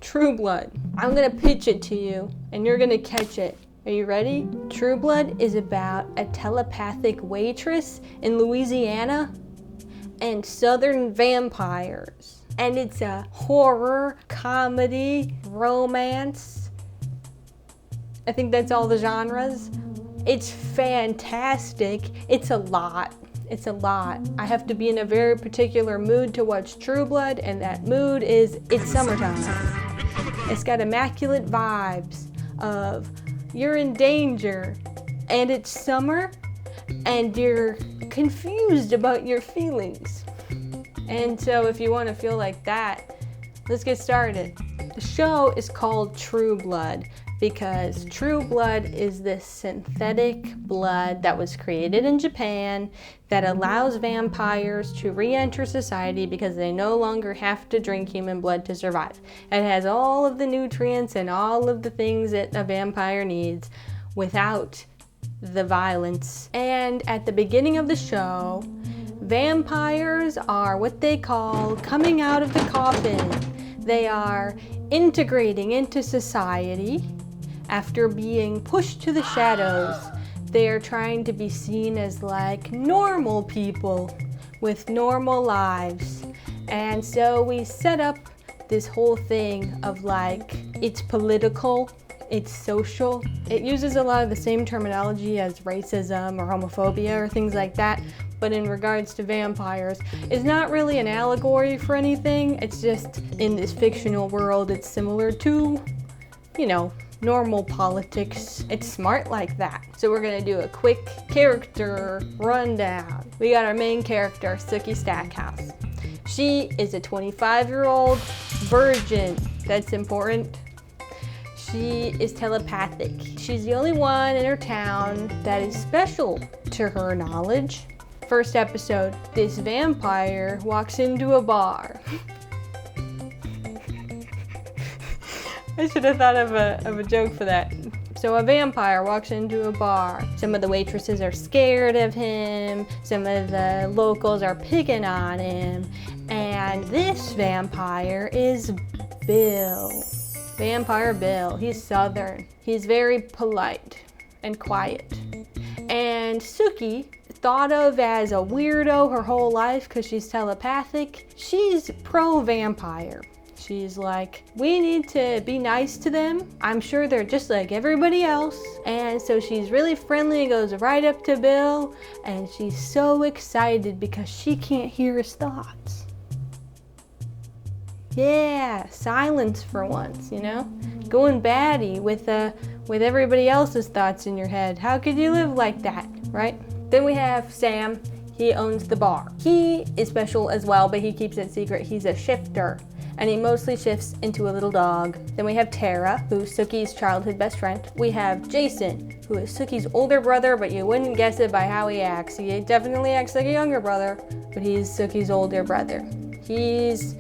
True Blood. I'm gonna pitch it to you, and you're gonna catch it. Are you ready? True Blood is about a telepathic waitress in Louisiana and southern vampires. And it's a horror, comedy, romance. I think that's all the genres. It's fantastic. It's a lot. It's a lot. I have to be in a very particular mood to watch True Blood, and that mood is it's summertime. It's got immaculate vibes of you're in danger, and it's summer, and you're confused about your feelings. And so if you want to feel like that, let's get started. The show is called True Blood because True Blood is this synthetic blood that was created in Japan that allows vampires to re-enter society because they no longer have to drink human blood to survive. It has all of the nutrients and all of the things that a vampire needs without the violence. And at the beginning of the show, vampires are what they call coming out of the coffin. They are integrating into society after being pushed to the shadows. They are trying to be seen as like normal people with normal lives. And so we set up this whole thing of like, it's political, it's social. It uses a lot of the same terminology as racism or homophobia or things like that, but in regards to vampires, it's not really an allegory for anything. It's just in this fictional world, it's similar to, normal politics. It's smart like that. So we're gonna do a quick character rundown. We got our main character, Sookie Stackhouse. She is a 25-year-old virgin. That's important. She is telepathic. She's the only one in her town that is special to her knowledge. First episode, this vampire walks into a bar. I should have thought of a joke for that. So a vampire walks into a bar. Some of the waitresses are scared of him. Some of the locals are picking on him. And this vampire is Bill. Vampire Bill. He's southern. He's very polite and quiet. And Sookie, thought of as a weirdo her whole life because she's telepathic, she's pro-vampire. She's like, we need to be nice to them. I'm sure they're just like everybody else. And so she's really friendly and goes right up to Bill. And she's so excited because she can't hear his thoughts. Yeah, silence for once, Going baddie with everybody else's thoughts in your head. How could you live like that, right? Then we have Sam. He owns the bar. He is special as well, but he keeps it secret. He's a shifter, and he mostly shifts into a little dog. Then we have Tara, who's Sookie's childhood best friend. We have Jason, who is Sookie's older brother, but you wouldn't guess it by how he acts. He definitely acts like a younger brother, but he's Sookie's older brother. He's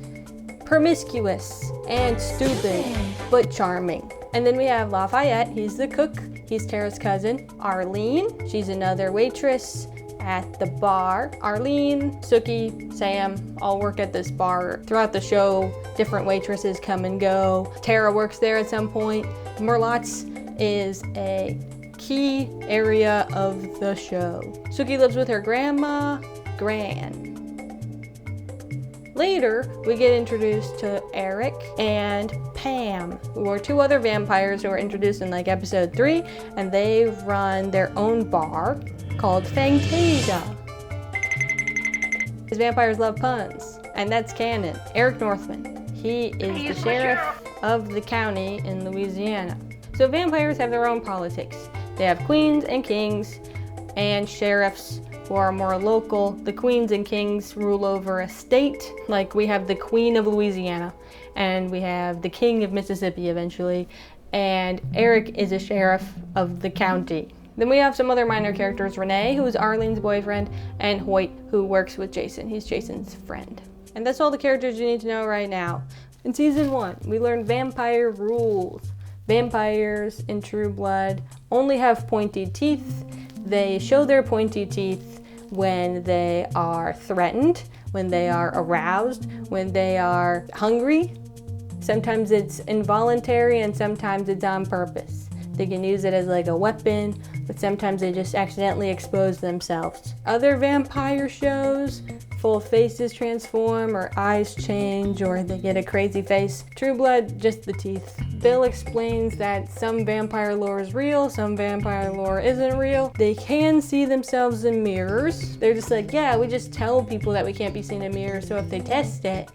promiscuous and stupid, but charming. And then we have Lafayette. He's the cook. He's Tara's cousin. Arlene, she's another waitress at the bar. Arlene, Sookie, Sam all work at this bar. Throughout the show, different waitresses come and go. Tara works there at some point. Merlot's is a key area of the show. Sookie lives with her grandma, Gran. Later, we get introduced to Eric and Pam, who are two other vampires who were introduced in episode 3, and they run their own bar called Fang-tastic. Because vampires love puns, and that's canon. Eric Northman, he is the sheriff of the county in Louisiana. So vampires have their own politics. They have queens and kings and sheriffs who are more local. The queens and kings rule over a state, like we have the Queen of Louisiana, and we have the King of Mississippi eventually, and Eric is a sheriff of the county. Then we have some other minor characters, Renee, who is Arlene's boyfriend, and Hoyt, who works with Jason. He's Jason's friend. And that's all the characters you need to know right now. In season 1, we learned vampire rules. Vampires in True Blood only have pointy teeth. They show their pointy teeth when they are threatened, when they are aroused, when they are hungry, Sometimes it's involuntary and sometimes it's on purpose. They can use it as like a weapon, but sometimes they just accidentally expose themselves. Other vampire shows, full faces transform or eyes change or they get a crazy face. True Blood, just the teeth. Bill explains that some vampire lore is real, some vampire lore isn't real. They can see themselves in mirrors. They're just like, yeah, we just tell people that we can't be seen in mirrors, so if they test it,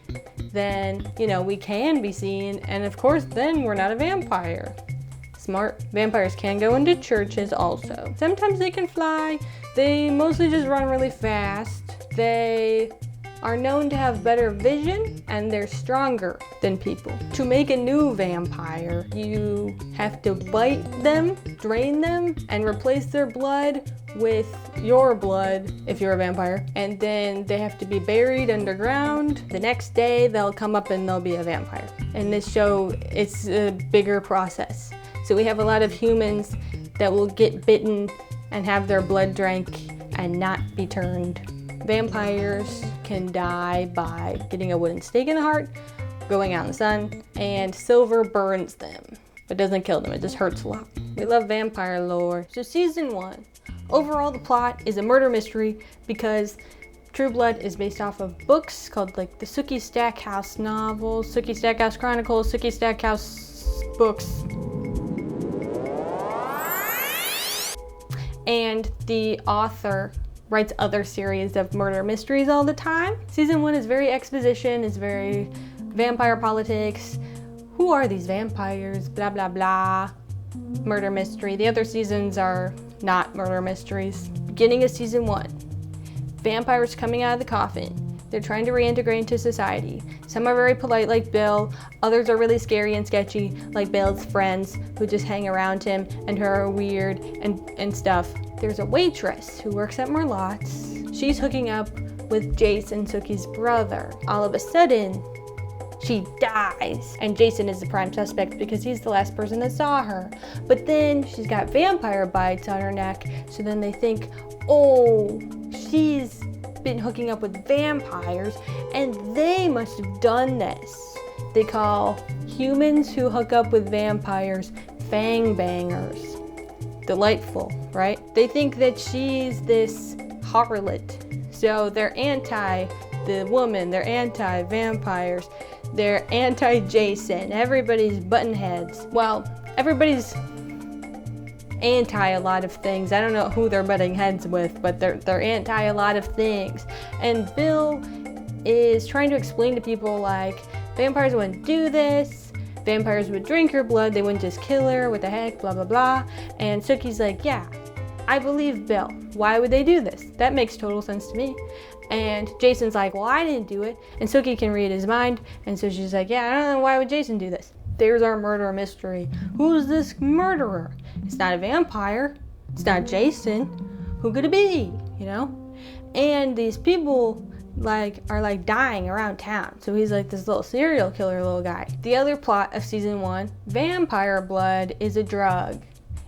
then, we can be seen, and of course, then we're not a vampire. Smart. Vampires can go into churches also. Sometimes they can fly. They mostly just run really fast. They are known to have better vision and they're stronger than people. To make a new vampire, you have to bite them, drain them, and replace their blood with your blood if you're a vampire. And then they have to be buried underground. The next day they'll come up and they'll be a vampire. In this show, it's a bigger process. So we have a lot of humans that will get bitten and have their blood drank and not be turned. Vampires can die by getting a wooden stake in the heart, going out in the sun, and silver burns them. It doesn't kill them, it just hurts a lot. We love vampire lore. So season 1, overall the plot is a murder mystery because True Blood is based off of books called like the Sookie Stackhouse novels, Sookie Stackhouse Chronicles, Sookie Stackhouse books. And the author writes other series of murder mysteries all the time. Season 1 is very exposition, is very vampire politics. Who are these vampires? Blah, blah, blah. Murder mystery. The other seasons are not murder mysteries. Beginning of season 1. Vampires coming out of the coffin. They're trying to reintegrate into society. Some are very polite like Bill, others are really scary and sketchy like Bill's friends who just hang around him and who are weird and stuff. There's a waitress who works at Merlotte's. She's hooking up with Jason, Sookie's brother. All of a sudden, she dies. And Jason is the prime suspect because he's the last person that saw her. But then she's got vampire bites on her neck, so then they think, oh, she's been hooking up with vampires and they must have done this. They call humans who hook up with vampires fang bangers. Delightful, right? They think that she's this harlot. So they're anti the woman, they're anti vampires, they're anti Jason. Everybody's button heads. Well, everybody's anti a lot of things. I don't know who they're butting heads with, but they're anti a lot of things. And Bill is trying to explain to people like, vampires wouldn't do this, vampires would drink her blood, they wouldn't just kill her, what the heck, blah, blah, blah. And Sookie's like, yeah, I believe Bill. Why would they do this? That makes total sense to me. And Jason's like, well, I didn't do it. And Sookie can read his mind. And so she's like, yeah, I don't know, why would Jason do this? There's our murder mystery. Who's this murderer? It's not a vampire. It's not Jason. Who could it be? And these people are dying around town. So he's like this little serial killer little guy. The other plot of season 1, vampire blood is a drug.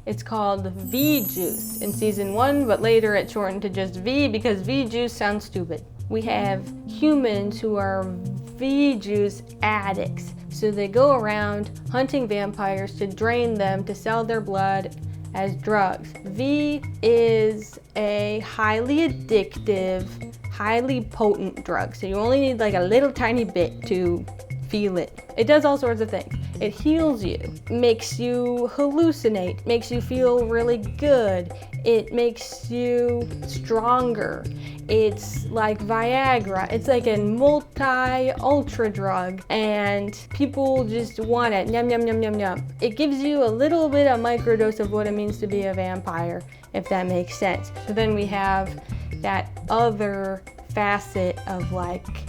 It's called V-juice in season 1, but later it's shortened to just V because V-juice sounds stupid. We have humans who are V-juice addicts. So they go around hunting vampires to drain them to sell their blood as drugs. V is a highly addictive, highly potent drug. So you only need a little tiny bit to feel it. It does all sorts of things. It heals you, makes you hallucinate, makes you feel really good. It makes you stronger. It's like Viagra. It's like a multi-ultra drug and people just want it. Yum, yum, yum, yum, yum. It gives you a little bit of microdose of what it means to be a vampire, if that makes sense. So then we have that other facet of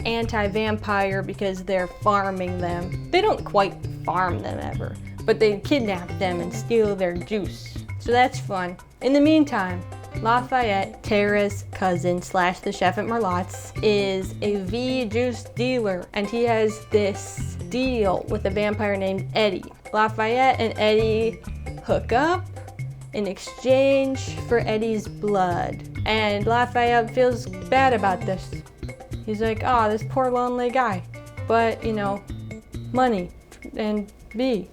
anti-vampire because they're farming them. They don't quite farm them ever, but they kidnap them and steal their juice. So that's fun. In the meantime, Lafayette, Tara's cousin / the chef at Merlotte's, is a V-juice dealer, and he has this deal with a vampire named Eddie. Lafayette and Eddie hook up in exchange for Eddie's blood. And Lafayette feels bad about this. He's like, oh, this poor lonely guy. But, money. and B.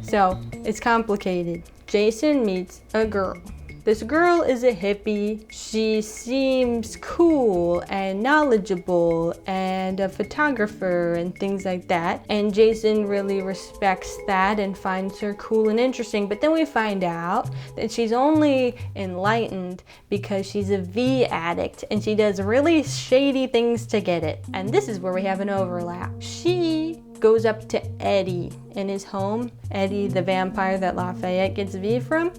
So it's complicated. Jason meets a girl. This girl is a hippie. She seems cool and knowledgeable and a photographer and things like that. And Jason really respects that and finds her cool and interesting. But then we find out that she's only enlightened because she's a V addict and she does really shady things to get it. And this is where we have an overlap. She goes up to Eddie in his home, Eddie the vampire that Lafayette gets V from,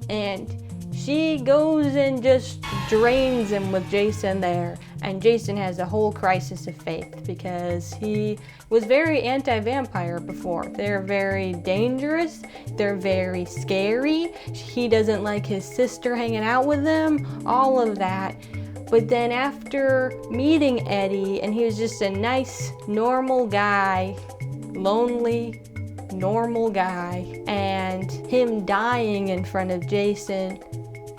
and she goes and just drains him with Jason there. And Jason has a whole crisis of faith because he was very anti-vampire before. They're very dangerous. They're very scary. He doesn't like his sister hanging out with them, all of that. But then after meeting Eddie, and he was just a nice, normal guy, lonely, normal guy, and him dying in front of Jason,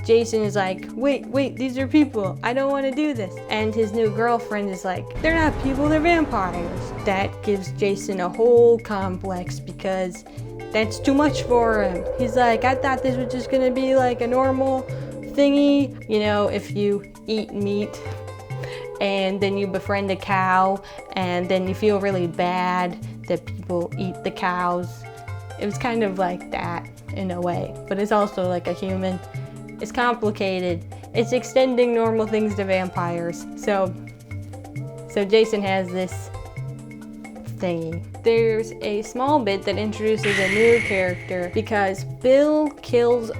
Jason is like, wait, these are people. I don't want to do this. And his new girlfriend is like, they're not people, they're vampires. That gives Jason a whole complex because that's too much for him. He's like, I thought this was just gonna be like a normal thingy. You know, if you eat meat and then you befriend a cow and then you feel really bad that people eat the cows. It was kind of like that in a way, but it's also like a human. It's complicated. It's extending normal things to vampires. So Jason has this thingy. There's a small bit that introduces a new character because Bill kills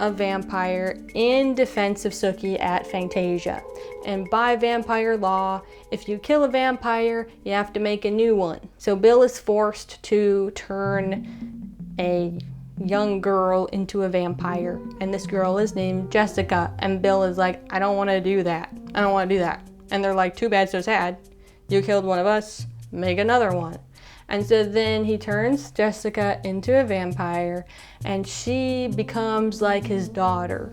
a vampire in defense of Sookie at Fang-tastic. And by vampire law, if you kill a vampire, you have to make a new one. So Bill is forced to turn a young girl into a vampire, and this girl is named Jessica, and Bill is like, I don't want to do that. And they're like, too bad, so sad. You killed one of us, make another one. And so then he turns Jessica into a vampire, and she becomes like his daughter.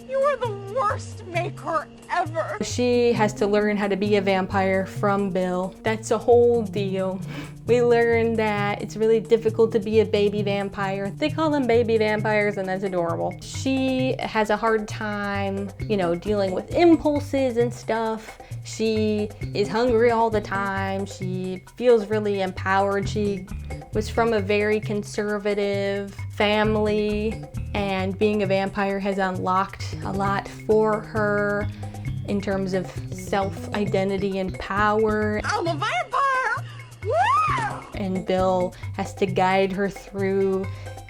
You are the worst maker ever. She has to learn how to be a vampire from Bill. That's a whole deal. We learn that it's really difficult to be a baby vampire. They call them baby vampires, and that's adorable. She has a hard time, dealing with impulses and stuff. She is hungry all the time. She feels really empowered. She was from a very conservative family, and being a vampire has unlocked a lot for her in terms of self-identity and power. I'm a vampire! Woo! And Bill has to guide her through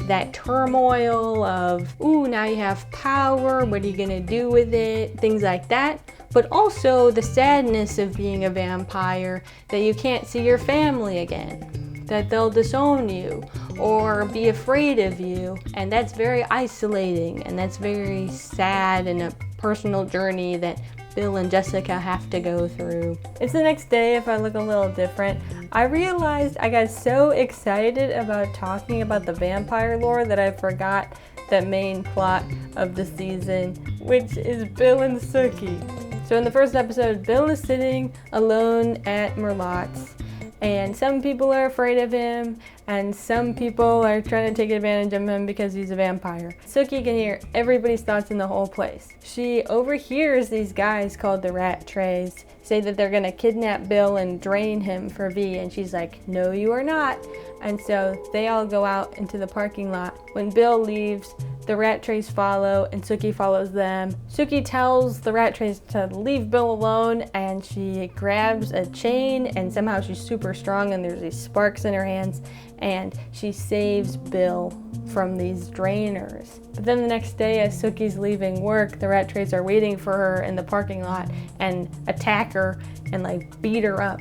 that turmoil of, ooh, now you have power, what are you gonna do with it? Things like that. But also the sadness of being a vampire, that you can't see your family again, that they'll disown you or be afraid of you. And that's very isolating, and that's very sad and a personal journey that Bill and Jessica have to go through. It's the next day. If I look a little different, I realized I got so excited about talking about the vampire lore that I forgot the main plot of the season, which is Bill and Sookie. So in the first episode, Bill is sitting alone at Merlotte's, and some people are afraid of him, and some people are trying to take advantage of him because he's a vampire. Sookie can hear everybody's thoughts in the whole place. She overhears these guys called the Rat Trays say that they're gonna kidnap Bill and drain him for V, and she's like, no, you are not. And so they all go out into the parking lot. When Bill leaves, the Rat Trays follow, and Sookie follows them. Sookie tells the Rat Trays to leave Bill alone, and she grabs a chain, and somehow she's super strong, and there's these sparks in her hands, and she saves Bill from these drainers. But then the next day, as Sookie's leaving work, the Rat Trays are waiting for her in the parking lot and attack her and beat her up.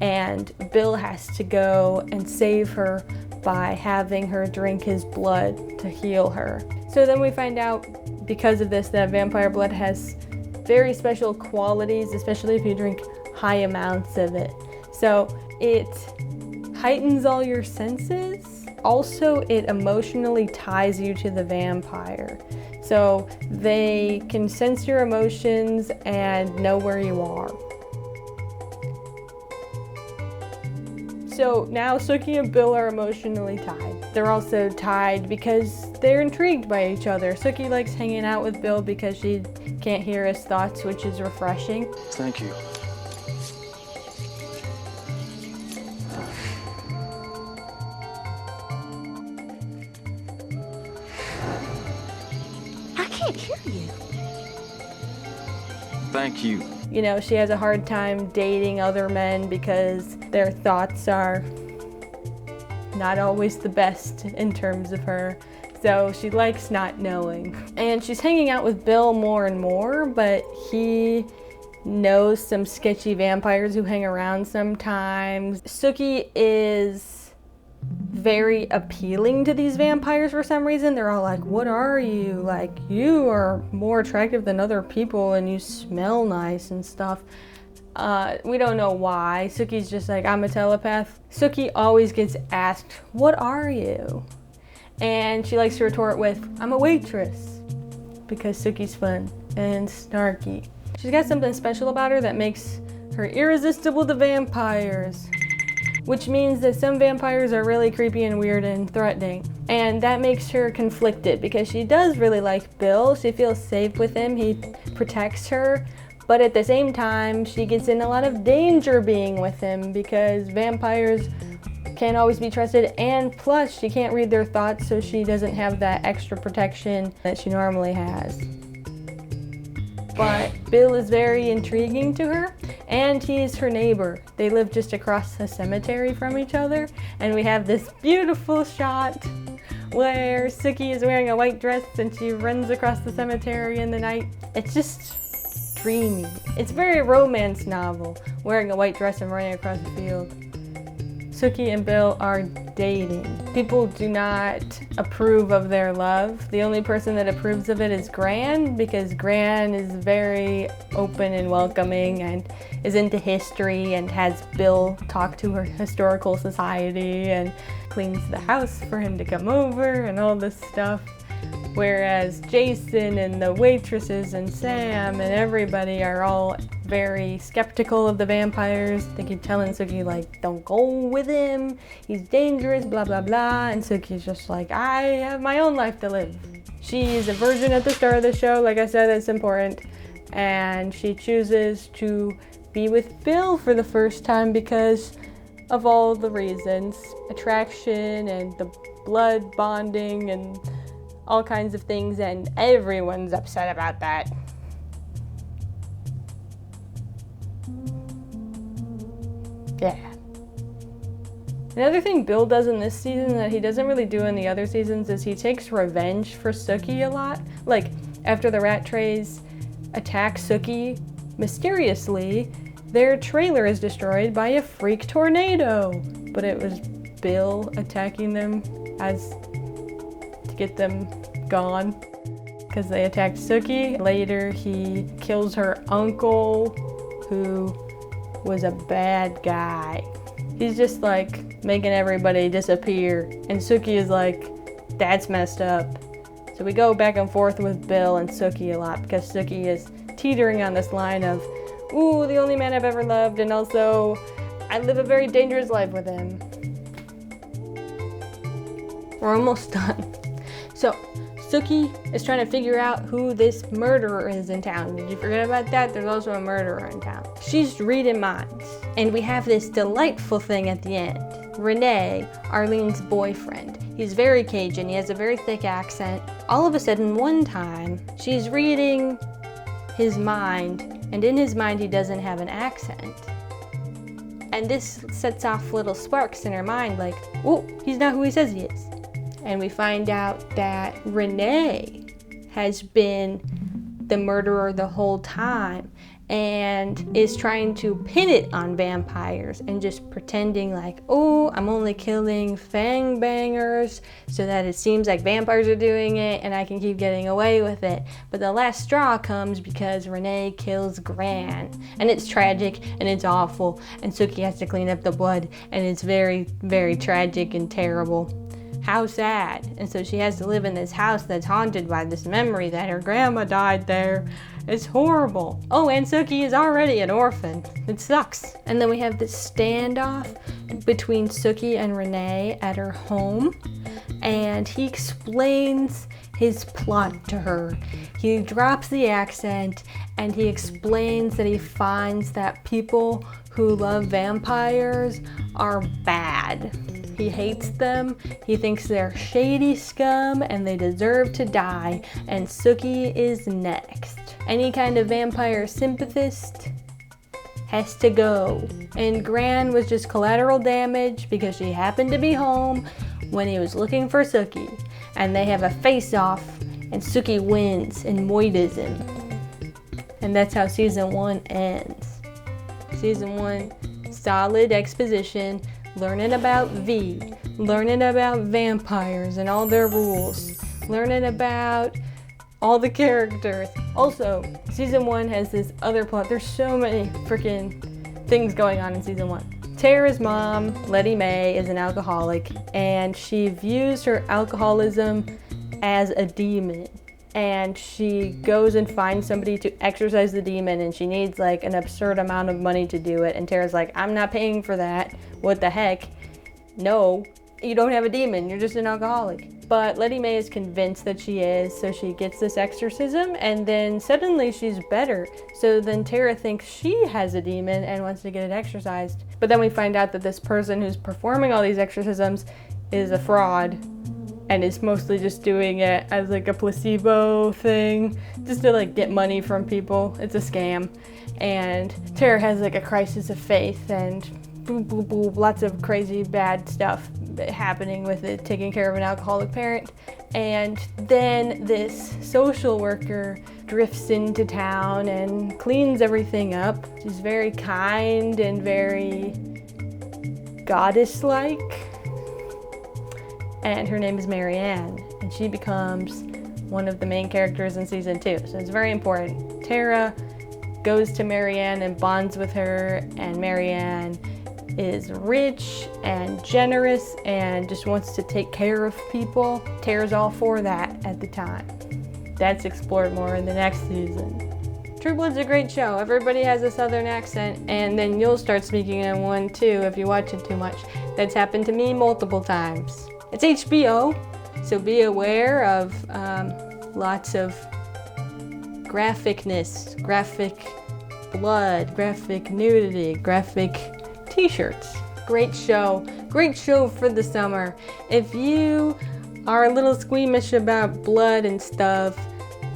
And Bill has to go and save her by having her drink his blood to heal her. So then we find out, because of this, that vampire blood has very special qualities, especially if you drink high amounts of it. So it heightens all your senses. Also, it emotionally ties you to the vampire. So they can sense your emotions and know where you are. So now Sookie and Bill are emotionally tied. They're also tied because they're intrigued by each other. Sookie likes hanging out with Bill because she can't hear his thoughts, which is refreshing. Thank you. I can't hear you. Thank you. You know, she has a hard time dating other men because their thoughts are not always the best in terms of her. So she likes not knowing. And she's hanging out with Bill more and more, but he knows some sketchy vampires who hang around sometimes. Sookie is very appealing to these vampires for some reason. They're all like, what are you? Like, you are more attractive than other people and you smell nice and stuff. We don't know why. Sookie's just like, I'm a telepath. Sookie always gets asked, what are you? And she likes to retort with, I'm a waitress. Because Sookie's fun and snarky. She's got something special about her that makes her irresistible to vampires. Which means that some vampires are really creepy and weird and threatening. And that makes her conflicted because she does really like Bill. She feels safe with him. He protects her. But at the same time, she gets in a lot of danger being with him because vampires can't always be trusted. And plus, she can't read their thoughts, so she doesn't have that extra protection that she normally has. But Bill is very intriguing to her, and he's her neighbor. They live just across the cemetery from each other, and we have this beautiful shot where Sookie is wearing a white dress and she runs across the cemetery in the night. It's just dreamy. It's a very romance novel, wearing a white dress and running across the field. Sookie and Bill are dating. People do not approve of their love. The only person that approves of it is Gran, because Gran is very open and welcoming and is into history and has Bill talk to her historical society and cleans the house for him to come over and all this stuff. Whereas Jason and the waitresses and Sam and everybody are all very skeptical of the vampires. They keep telling Sookie, like, don't go with him, he's dangerous, blah, blah, blah. And Sookie's just like, I have my own life to live. She is a virgin at the start of the show, like I said, that's important. And she chooses to be with Bill for the first time because of all the reasons. Attraction and the blood bonding and all kinds of things, and everyone's upset about that. Yeah. Another thing Bill does in this season that he doesn't really do in the other seasons is he takes revenge for Sookie a lot. Like, after the rat trays attack Sookie, mysteriously, their trailer is destroyed by a freak tornado. But it was Bill attacking them to get them gone because they attacked Sookie. Later, he kills her uncle, who was a bad guy. He's just like making everybody disappear, and Sookie is like, that's messed up. So we go back and forth with Bill and Sookie a lot because Sookie is teetering on this line of, ooh, the only man I've ever loved, and also I live a very dangerous life with him. We're almost done. So Sookie is trying to figure out who this murderer is in town. Did you forget about that? There's also a murderer in town. She's reading minds. And we have this delightful thing at the end. Renee, Arlene's boyfriend. He's very Cajun. He has a very thick accent. All of a sudden, one time, she's reading his mind, and in his mind, he doesn't have an accent. And this sets off little sparks in her mind, like, oh, he's not who he says he is. And we find out that Renee has been the murderer the whole time and is trying to pin it on vampires and just pretending like, oh, I'm only killing fang bangers so that it seems like vampires are doing it and I can keep getting away with it. But the last straw comes because Renee kills Gran, and it's tragic and it's awful, and Sookie has to clean up the blood, and it's very, very tragic and terrible. How sad. And so she has to live in this house that's haunted by this memory that her grandma died there. It's horrible. Oh, and Sookie is already an orphan. It sucks. And then we have this standoff between Sookie and Renee at her home. And he explains his plot to her. He drops the accent and he explains that he finds that people who love vampires are bad. He hates them. He thinks they're shady scum and they deserve to die. And Sookie is next. Any kind of vampire sympathist has to go. And Gran was just collateral damage because she happened to be home when he was looking for Sookie. And they have a face-off and Sookie wins and moitas him. And that's how season 1 ends. Season 1, solid exposition, learning about V, learning about vampires and all their rules, learning about all the characters. Also, season 1 has this other plot. There's so many freaking things going on in season 1. Tara's mom, Letty Mae, is an alcoholic, and she views her alcoholism as a demon. And she goes and finds somebody to exorcise the demon, and she needs like an absurd amount of money to do it. And Tara's like, I'm not paying for that. What the heck? No, you don't have a demon. You're just an alcoholic. But Letty Mae is convinced that she is, so she gets this exorcism, and then suddenly she's better. So then Tara thinks she has a demon and wants to get it exorcised. But then we find out that this person who's performing all these exorcisms is a fraud and is mostly just doing it as like a placebo thing, just to like get money from people. It's a scam. And Tara has like a crisis of faith and boom, boom, boom, lots of crazy bad stuff happening with it, taking care of an alcoholic parent. And then this social worker drifts into town and cleans everything up. She's very kind and very goddess-like. And her name is Marianne, and she becomes one of the main characters in season 2. So it's very important. Tara goes to Marianne and bonds with her, and Marianne is rich and generous and just wants to take care of people. Tara's all for that at the time. That's explored more in the next season. True Blood's a great show. Everybody has a southern accent, and then you'll start speaking in one too if you watch it too much. That's happened to me multiple times. It's HBO, so be aware of lots of graphicness, graphic blood, graphic nudity, graphic t-shirts. Great show for the summer. If you are a little squeamish about blood and stuff,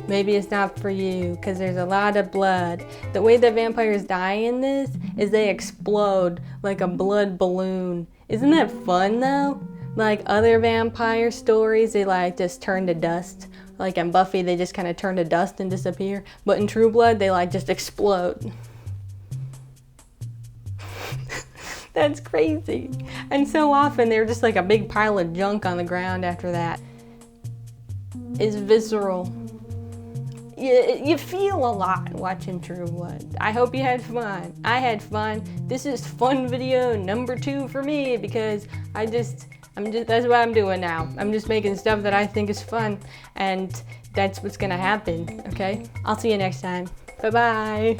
maybe it's not for you, because there's a lot of blood. The way that vampires die in this is they explode like a blood balloon. Isn't that fun though? Like other vampire stories, they like just turn to dust. Like in Buffy, they just kind of turn to dust and disappear. But in True Blood, they like just explode. That's crazy. And so often they're just like a big pile of junk on the ground after that. It's visceral. You feel a lot watching True Blood. I hope you had fun. I had fun. This is fun video number 2 for me because that's what I'm doing now. I'm just making stuff that I think is fun, and that's what's gonna happen, okay? I'll see you next time. Bye-bye.